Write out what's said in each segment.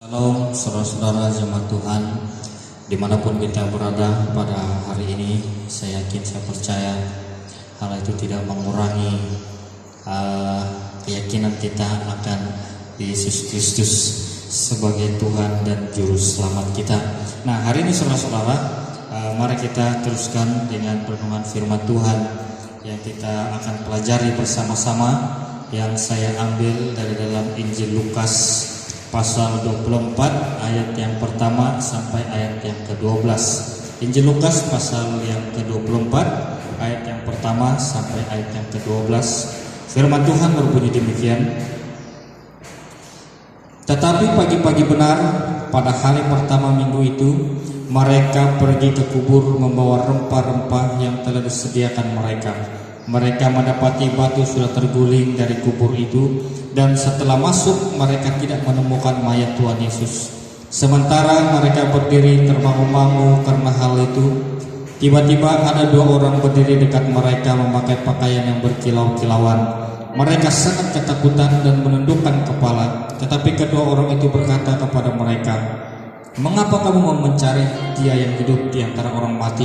Shalom saudara-saudara jemaat Tuhan dimanapun kita berada pada hari ini. Saya yakin, saya percaya hal itu tidak mengurangi keyakinan kita akan Yesus Kristus sebagai Tuhan dan Juru Selamat kita. Nah, hari ini saudara-saudara, mari kita teruskan dengan renungan firman Tuhan yang kita akan pelajari bersama-sama, yang saya ambil dari dalam Injil Lukas pasal 24 ayat yang pertama sampai ayat yang ke-12. Injil Lukas pasal yang ke-24 ayat yang pertama sampai ayat yang ke-12. Firman Tuhan berbunyi demikian. Tetapi pagi-pagi benar pada hari pertama minggu itu, mereka pergi ke kubur membawa rempah-rempah yang telah disediakan mereka. Mereka mendapati batu sudah terguling dari kubur itu, dan setelah masuk mereka tidak menemukan mayat Tuhan Yesus. Sementara mereka berdiri termangu-mangu karena hal itu, tiba-tiba ada dua orang berdiri dekat mereka memakai pakaian yang berkilau-kilauan. Mereka sangat ketakutan dan menundukkan kepala. Tetapi kedua orang itu berkata kepada mereka, "Mengapa kamu mencari Dia yang hidup di antara orang mati?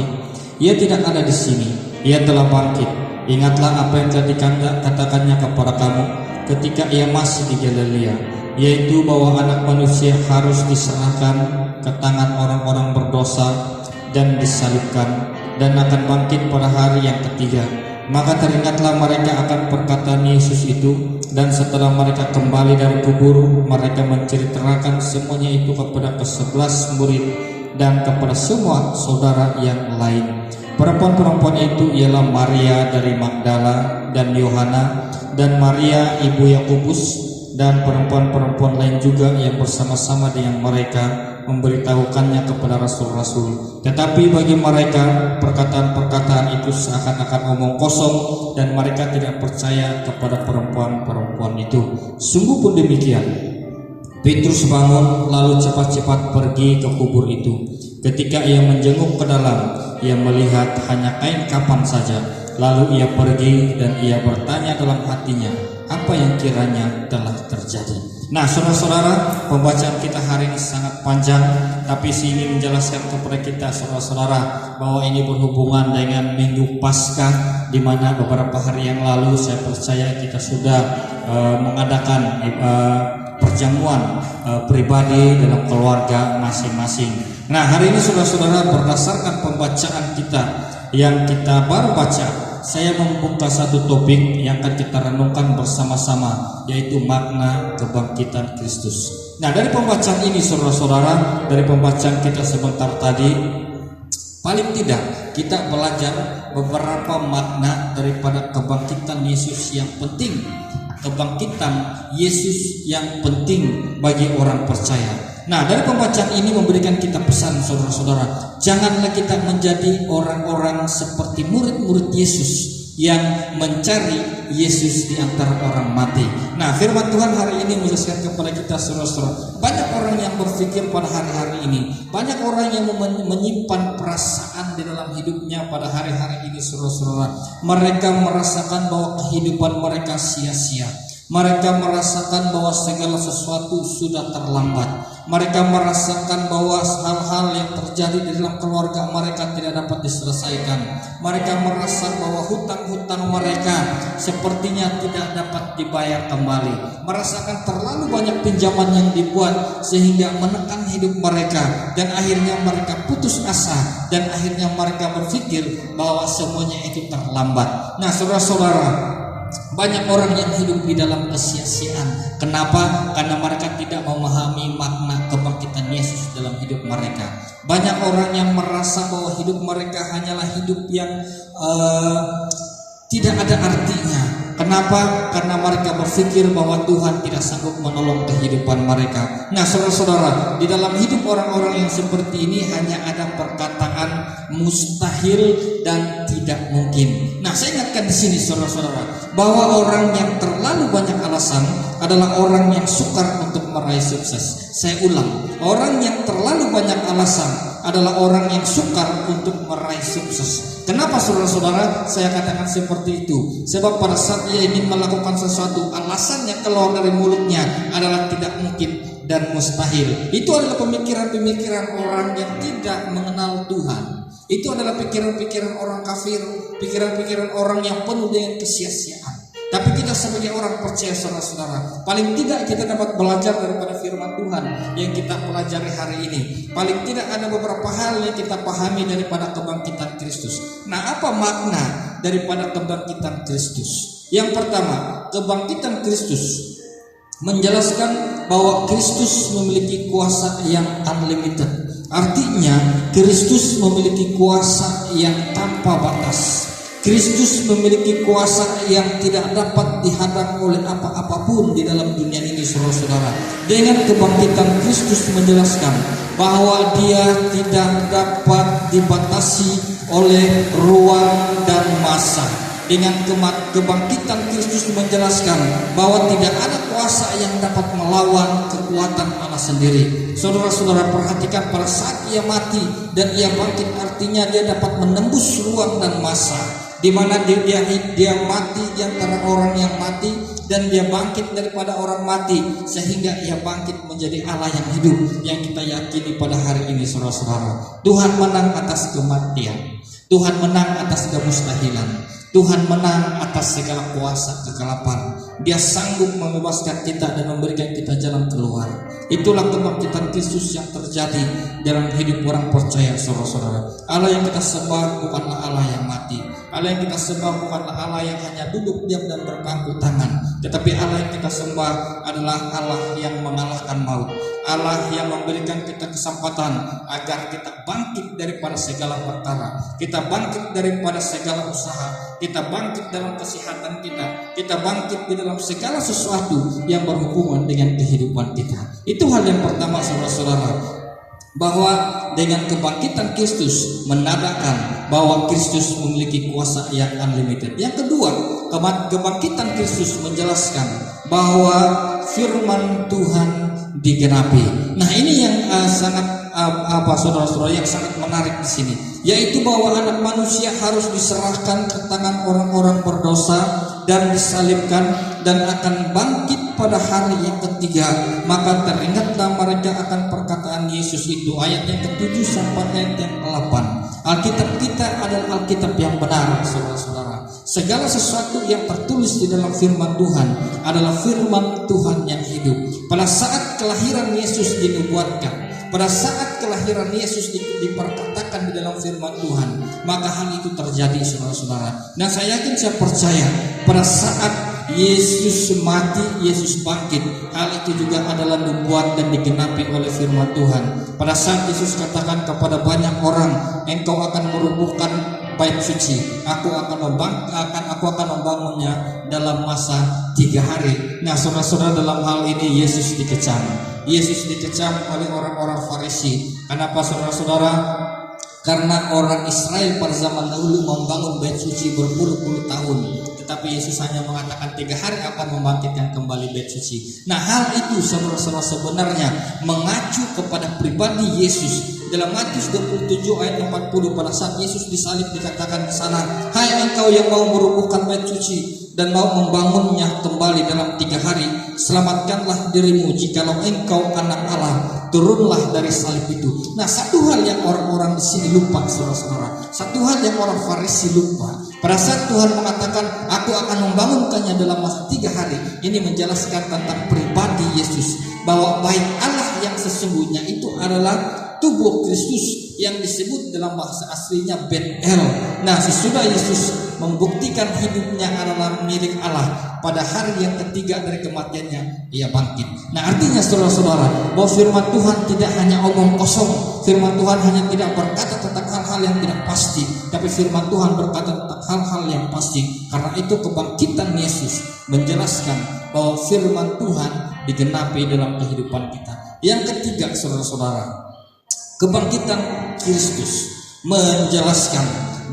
Ia tidak ada di sini. Ia telah bangkit. Ingatlah apa yang telah dikatakannya kepada kamu ketika ia masih di Galilea, yaitu bahwa Anak Manusia harus diserahkan ke tangan orang-orang berdosa dan disalibkan, dan akan bangkit pada hari yang ketiga." Maka teringatlah mereka akan perkataan Yesus itu, dan setelah mereka kembali dari kubur, mereka menceritakan semuanya itu kepada ke-11 murid dan kepada semua saudara yang lain. Perempuan-perempuan itu ialah Maria dari Magdala dan Yohana, dan Maria ibu Yakobus, dan perempuan-perempuan lain juga yang bersama-sama dengan mereka memberitahukannya kepada rasul-rasul. Tetapi bagi mereka perkataan-perkataan itu seakan-akan omong kosong, dan mereka tidak percaya kepada perempuan-perempuan itu. Sungguh pun demikian. Petrus bangun lalu cepat-cepat pergi ke kubur itu. Ketika ia menjenguk ke dalam, ia melihat hanya kain kafan saja. Lalu ia pergi dan ia bertanya dalam hatinya, apa yang kiranya telah terjadi. Nah, saudara-saudara, pembacaan kita hari ini sangat panjang, tapi sini menjelaskan kepada kita saudara-saudara bahwa ini berhubungan dengan Minggu Paskah, di mana beberapa hari yang lalu saya percaya kita sudah mengadakan perjamuan pribadi dalam keluarga masing-masing. Nah, hari ini saudara-saudara, berdasarkan pembacaan kita yang kita baru baca, saya membuka satu topik yang akan kita renungkan bersama-sama, yaitu makna kebangkitan Kristus. Nah, dari pembacaan ini saudara-saudara, dari pembacaan kita sebentar tadi, paling tidak kita belajar beberapa makna daripada kebangkitan Yesus yang penting. Kebangkitan Yesus yang penting bagi orang percaya. Nah, dari pembacaan ini memberikan kita pesan saudara-saudara, janganlah kita menjadi orang-orang seperti murid-murid Yesus yang mencari Yesus di antara orang mati. Nah, firman Tuhan hari ini menjelaskan kepada kita saudara-saudara, banyak orang yang berpikir pada hari-hari ini, banyak orang yang menyimpan perasaan di dalam hidupnya pada hari-hari ini saudara-saudara. Mereka merasakan bahwa kehidupan mereka sia-sia. Mereka merasakan bahwa segala sesuatu sudah terlambat. Mereka merasakan bahwa hal-hal yang terjadi di dalam keluarga mereka tidak dapat diselesaikan. Mereka merasa bahwa hutang-hutang mereka sepertinya tidak dapat dibayar kembali. Merasakan terlalu banyak pinjaman yang dibuat sehingga menekan hidup mereka, dan akhirnya mereka putus asa, dan akhirnya mereka berpikir bahwa semuanya itu terlambat. Nah, saudara-saudara, banyak orang yang hidup di dalam kesia-siaan. Kenapa? Karena mereka tidak memahami makna kebangkitan Yesus dalam hidup mereka. Banyak orang yang merasa bahwa hidup mereka hanyalah hidup yang tidak ada artinya. Kenapa? Karena mereka berpikir bahwa Tuhan tidak sanggup menolong kehidupan mereka. Nah, saudara-saudara, di dalam hidup orang-orang yang seperti ini hanya ada perkataan mustahil dan tidak mungkin. Nah, saya ingatkan di sini saudara-saudara, bahwa orang yang terlalu banyak alasan adalah orang yang sukar untuk meraih sukses. Saya ulang, orang yang terlalu banyak alasan adalah orang yang sukar untuk meraih sukses. Kenapa saudara-saudara saya katakan seperti itu? Sebab pada saat ia ingin melakukan sesuatu, alasan yang keluar dari mulutnya adalah tidak mungkin. dan mustahil. Itu adalah pemikiran-pemikiran orang yang tidak mengenal Tuhan. Itu adalah pikiran-pikiran orang kafir, pikiran-pikiran orang yang penuh dengan kesia-siaan. Tapi kita sebagai orang percaya, saudara-saudara, paling tidak kita dapat belajar daripada firman Tuhan yang kita pelajari hari ini. Paling tidak ada beberapa hal yang kita pahami daripada kebangkitan Kristus. Nah, apa makna daripada kebangkitan Kristus? Yang pertama, kebangkitan Kristus menjelaskan bahwa Kristus memiliki kuasa yang unlimited. Artinya, Kristus memiliki kuasa yang tanpa batas. Kristus memiliki kuasa yang tidak dapat dihadang oleh apa-apapun di dalam dunia ini, saudara-saudara. Dengan kebangkitan Kristus menjelaskan bahwa Dia tidak dapat dibatasi oleh ruang dan masa. Dengan kebangkitan Kristus menjelaskan bahwa tidak ada kuasa yang dapat melawan kekuatan Allah sendiri. Saudara-saudara, perhatikan, pada saat Ia mati dan Ia bangkit, artinya Dia dapat menembus ruang dan masa, di mana dia mati di antara orang yang mati dan Dia bangkit daripada orang mati, sehingga Ia bangkit menjadi Allah yang hidup yang kita yakini pada hari ini, saudara-saudara. Tuhan menang atas kematian, Tuhan menang atas kemustahilan, Tuhan menang atas segala kuasa kegelapan. Dia sanggup membebaskan kita dan memberikan kita jalan keluar. Itulah kebangkitan Kristus yang terjadi dalam hidup orang percaya, saudara-saudara. Allah yang kita sembah bukanlah Allah yang mati. Allah yang kita sembah bukanlah Allah yang hanya duduk diam dan berpangku tangan, tetapi Allah yang kita sembah adalah Allah yang mengalahkan maut. Allah yang memberikan kita kesempatan agar kita bangkit daripada segala perkara, kita bangkit daripada segala usaha, kita bangkit dalam kesehatan kita bangkit di dalam segala sesuatu yang berhubungan dengan kehidupan kita. Itu hal yang pertama, saudara-saudara, bahwa dengan kebangkitan Kristus menandakan bahwa Kristus memiliki kuasa yang unlimited. Yang kedua, kebangkitan Kristus menjelaskan bahwa firman Tuhan digenapi. Nah, ini yang sangat saudara-saudara, yang sangat menarik di sini, yaitu bahwa anak manusia harus diserahkan ke tangan orang-orang berdosa dan disalibkan dan akan bangkit pada hari yang ketiga. Maka teringatlah mereka akan perkataan Yesus itu, ayat yang ke-7 sampai ayat yang ke-8. Alkitab kita adalah Alkitab yang benar, saudara-saudara. Segala sesuatu yang tertulis di dalam firman Tuhan adalah firman Tuhan yang hidup. Pada saat kelahiran Yesus dinubuatkan, pada saat kelahiran Yesus diperkatakan di dalam firman Tuhan, maka hal itu terjadi, saudara-saudara. Dan saya yakin, saya percaya, pada saat Yesus mati, Yesus bangkit, hal itu juga adalah nubuat dan digenapi oleh firman Tuhan. Pada saat Yesus katakan kepada banyak orang, engkau akan merubuhkan bait suci, aku akan membangunnya dalam masa 3 hari. Nah, saudara-saudara, dalam hal ini Yesus dikecam. Yesus dikecam oleh orang-orang Farisi. Kenapa, saudara-saudara? Karena orang Israel pada zaman dahulu membangun bait suci berpuluh-puluh tahun, tetapi Yesus hanya mengatakan 3 hari akan membangkitkan kembali bait suci. Nah, hal itu, saudara-saudara, sebenarnya mengacu kepada pribadi Yesus. Dalam Matius 27 ayat 40, pada saat Yesus disalib dikatakan di sana, hai engkau yang mau merubuhkan bait suci dan mau membangunnya kembali dalam 3 hari, selamatkanlah dirimu jikalau engkau anak Allah, turunlah dari salib itu. Nah, satu hal yang orang-orang di sini lupa, saudara-saudara, satu hal yang orang Farisi lupa, pada saat Tuhan mengatakan aku akan membangunkannya dalam masa 3 hari, ini menjelaskan tentang pribadi Yesus, bahwa baik Allah yang sesungguhnya itu adalah tubuh Kristus yang disebut dalam bahasa aslinya Bet-El. Nah, sesudah Yesus membuktikan hidupnya adalah milik Allah, pada hari yang ketiga dari kematiannya Ia bangkit. Nah, artinya, saudara-saudara, bahwa firman Tuhan tidak hanya omong kosong. Firman Tuhan hanya tidak berkata tentang hal-hal yang tidak pasti, tapi firman Tuhan berkata tentang hal-hal yang pasti. Karena itu kebangkitan Yesus menjelaskan bahwa firman Tuhan digenapi dalam kehidupan kita. Yang ketiga, saudara-saudara, kebangkitan Kristus menjelaskan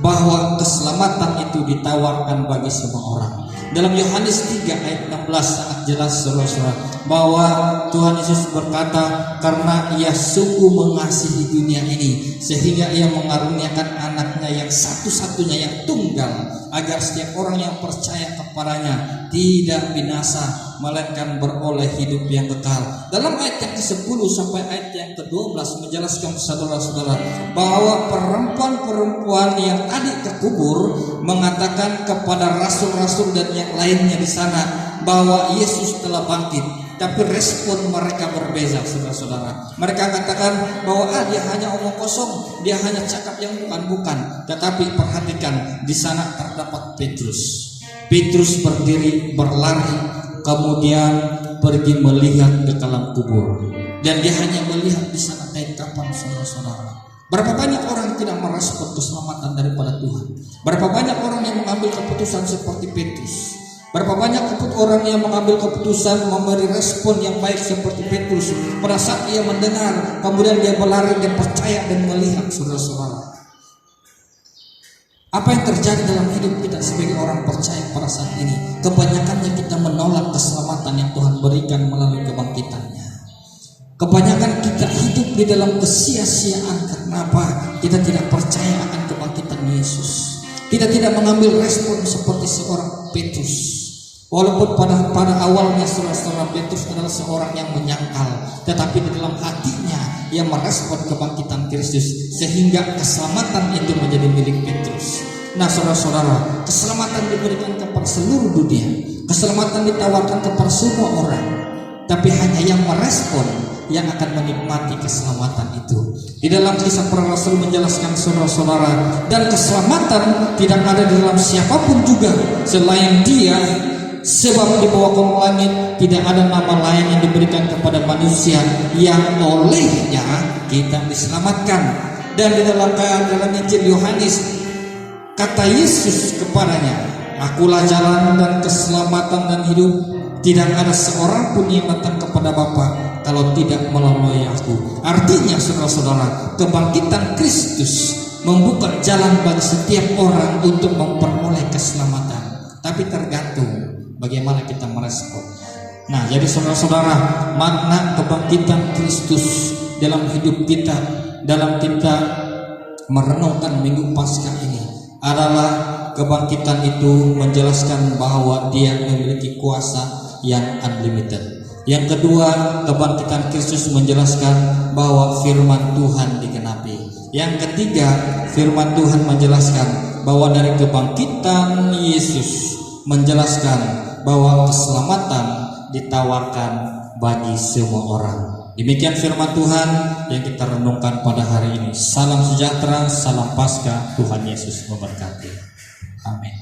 bahwa keselamatan itu ditawarkan bagi semua orang. Dalam Yohanes 3 ayat 16 sangat jelas, saudara-saudara, bahwa Tuhan Yesus berkata, karena ia sungguh mengasihi dunia ini sehingga ia mengaruniakan anaknya yang satu-satunya, yang tunggal, agar setiap orang yang percaya kepadanya tidak binasa melainkan beroleh hidup yang kekal. Dalam ayat yang ke-10 sampai ayat yang ke-12 menjelaskan, saudara-saudara, bahwa perempuan-perempuan yang tadi terkubur mengatakan kepada rasul-rasul dan yang lainnya di sana bahwa Yesus telah bangkit. Tapi respon mereka berbeza, saudara-saudara. Mereka katakan bahwa dia hanya omong kosong, dia hanya cakap yang bukan-bukan. Tetapi perhatikan, di sana terdapat Petrus. Petrus berdiri berlari, kemudian pergi melihat ke dalam kubur. Dan dia hanya melihat di sana kain kafan, saudara-saudara. Berapa banyak orang tidak merespon keselamatan daripada Tuhan? Berapa banyak orang yang mengambil keputusan seperti Petrus? Berapa banyak orang yang mengambil keputusan memberi respon yang baik seperti Petrus pada saat ia mendengar, kemudian dia berlari dan percaya dan melihat, saudara-saudara. Apa yang terjadi dalam hidup kita sebagai orang percaya pada saat ini? Kebanyakannya kita menolak keselamatan yang Tuhan berikan melalui kebangkitannya. Kebanyakan kita hidup di dalam kesia-siaan. Karena apa? Kita tidak percaya akan kebangkitan Yesus. Kita tidak mengambil respon seperti seorang Petrus. Walaupun pada awalnya saudara-saudara, Petrus adalah seorang yang menyangkal, tetapi di dalam hatinya ia merespon kebangkitan Kristus sehingga keselamatan itu menjadi milik Petrus. Nah, saudara-saudara, keselamatan diberikan kepada seluruh dunia, keselamatan ditawarkan kepada semua orang, tapi hanya yang merespon yang akan menikmati keselamatan itu. Di dalam Kisah Para Rasul menjelaskan, saudara-saudara, dan keselamatan tidak ada di dalam siapapun juga selain Dia, sebab di bawah kolong langit tidak ada nama lain yang diberikan kepada manusia yang olehnya kita diselamatkan. Dan di dalam Injil Yohanes, kata Yesus kepadanya, "Akulah jalan dan keselamatan dan hidup. Tidak ada seorang pun yang datang kepada Bapa kalau tidak melalui aku." Artinya, saudara-saudara, kebangkitan Kristus membuka jalan bagi setiap orang untuk memperoleh keselamatan. Tapi tergantung bagaimana kita merespon. Nah, jadi saudara-saudara, makna kebangkitan Kristus dalam hidup kita, dalam kita merenungkan Minggu Paskah ini adalah kebangkitan itu menjelaskan bahwa Dia memiliki kuasa yang unlimited. Yang kedua, kebangkitan Kristus menjelaskan bahwa firman Tuhan digenapi. Yang ketiga, firman Tuhan menjelaskan bahwa dari kebangkitan Yesus menjelaskan bahwa keselamatan ditawarkan bagi semua orang. Demikian firman Tuhan yang kita renungkan pada hari ini. Salam sejahtera, salam Paskah, Tuhan Yesus memberkati. Amin.